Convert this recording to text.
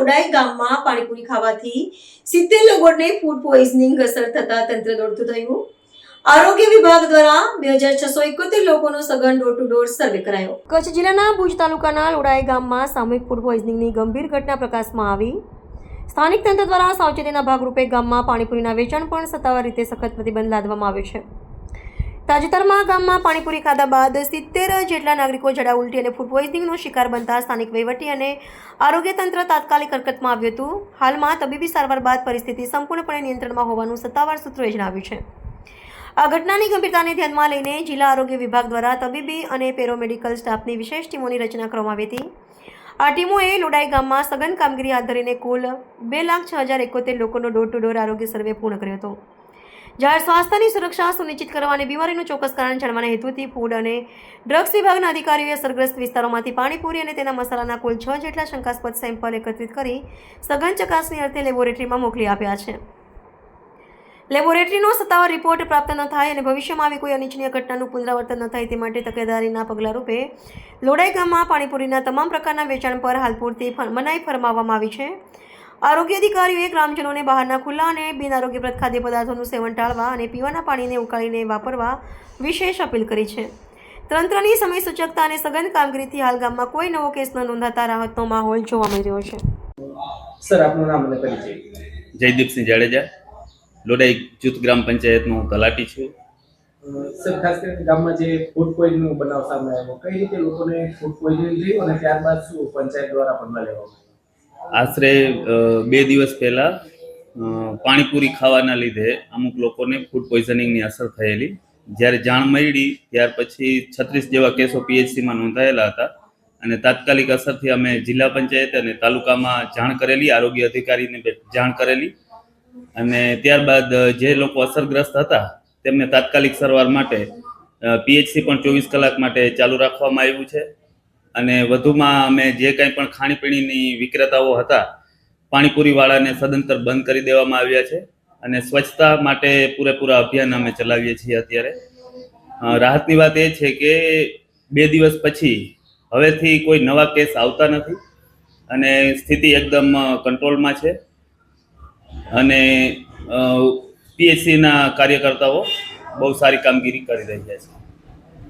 લોડાઈ ગામમાં પાણીપુરી ખાવાથી 70 લોકોને ફૂડ પોઈઝનિંગ અસર થતા તંત્ર દોડતું થયું। આરોગ્ય વિભાગ દ્વારા 2671 લોકોનો સઘન ડોર ટુ ડોર સર્વે કરાયો। કચ્છ જિલ્લાના ભુજ તાલુકાના લોડાઈ ગામમાં સામૂહિક ફૂડ પોઈઝનિંગની ગંભીર ઘટના પ્રકાશમાં આવી। સ્થાનિક તંત્ર દ્વારા સાવચેતીના ભાગરૂપે ગામમાં પાણીપુરીના વેચાણ પર સત્તાવાર રીતે સખત પ્રતિબંધ લાદવામાં આવ્યો છે। તાજેતરમાં ગામમાં પાણીપુરી ખાધા બાદ 70 જેટલા નાગરિકો ઝાડા ઉલટી અને ફૂડ પોઈઝનિંગનો શિકાર બનતા સ્થાનિક વહીવટી અને આરોગ્ય તંત્ર તાત્કાલિક હરકતમાં આવ્યું હતું। હાલમાં તબીબી સારવાર બાદ પરિસ્થિતિ સંપૂર્ણપણે નિયંત્રણમાં હોવાનું સત્તાવાર સૂત્રોએ જણાવ્યું છે। આ ઘટનાની ગંભીરતાને ધ્યાનમાં લઈને જિલ્લા આરોગ્ય વિભાગ દ્વારા તબીબી અને પેરામેડિકલ સ્ટાફની વિશેષ ટીમોની રચના કરવામાં આવી હતી। આ ટીમોએ લોડાઈ ગામમાં સઘન કામગીરી હાથ ધરીને કુલ 2,06,071 લોકોનો ડોર ટુ ડોર આરોગ્ય સર્વે પૂર્ણ કર્યો હતો। જાહેર સ્વાસ્થ્યની સુરક્ષા સુનિશ્ચિત કરવા અને બીમારીનું ચોક્કસ કારણ જાણવાના હેતુથી ફૂડ અને ડ્રગ્સ વિભાગના અધિકારીઓએ અસરગ્રસ્ત વિસ્તારોમાંથી પાણીપુરી અને તેના મસાલાના કુલ 6 જેટલા શંકાસ્પદ સેમ્પલ એકત્રિત કરી સઘન ચકાસણી અર્થે લેબોરેટરીમાં મોકલી આપ્યા છે। લેબોરેટરીનો સત્તાવાર રિપોર્ટ પ્રાપ્ત ન થાય અને ભવિષ્યમાં આવી કોઈ અનિચ્છનીય ઘટનાનું પુનરાવર્તન ન થાય તે માટે તકેદારીના પગલાં રૂપે લોડાઈ ગામમાં પાણીપુરીના તમામ પ્રકારના વેચાણ પર હાલ પૂરતી મનાઈ ફરમાવવામાં આવી છે। આરોગ્ય અધિકારીઓએ ગ્રામજનોને બહારના ખુલ્લા અને બિનઆરોગ્યપ્રદ ખાદ્ય પદાર્થોનું સેવન ટાળવા અને પીવાના પાણીને ઉકાળીને વાપરવા વિશેષ અપીલ કરી છે। તંત્રની સમય સૂચકતા અને સઘન કામગીરીથી હાલ ગામમાં કોઈ નવો કેસ ન નોંધાતા રાહતનો માહોલ જોવા મળી રહ્યો છે। સર, આપનું નામ અને પરિચય? જયદીપસિંહ જાડેજા, લોડાઈ જૂથ ગ્રામ પંચાયતનું તલાટી છું। સર, ખાસ કરીને ગામમાં જે ફૂડ પોઈઝનિંગ બનાવ સામે આવ્યો, કઈ રીતે લોકોને ફૂડ પોઈઝનિંગ થયું અને ત્યારબાદ શું પંચાયત દ્વારા પગલાં લેવામાં? આશરે 2 દિવસ પહેલાં પાણીપુરી ખાવાના લીધે અમુક લોકોને ફૂડ પોઈઝનિંગની અસર થયેલી। જ્યારે જાણ મળી ત્યાર પછી 36 જેવા કેસો પીએચસીમાં નોંધાયેલા હતા અને તાત્કાલિક અસરથી અમે જિલ્લા પંચાયત અને તાલુકામાં જાણ કરેલી, આરોગ્ય અધિકારીને જાણ કરેલી અને ત્યારબાદ જે લોકો અસરગ્રસ્ત હતા તેમને તાત્કાલિક સારવાર માટે પીએચસી પણ 24 કલાક માટે ચાલુ રાખવામાં આવ્યું છે। અને વધુમાં અમે જે કંઈ પણ ખાણીપીણીની વિક્રેતાઓ હતા પાણીપુરીવાળાને સદંતર બંધ કરી દેવામાં આવ્યા છે અને સ્વચ્છતા માટે પૂરેપૂરા અભિયાન અમે ચલાવીએ છીએ। અત્યારે રાહતની વાત એ છે કે 2 દિવસ પછી હવેથી કોઈ નવા કેસ આવતા નથી અને સ્થિતિ એકદમ કંટ્રોલમાં છે અને પીએચસીના કાર્યકર્તાઓ બહુ સારી કામગીરી કરી રહ્યા છે।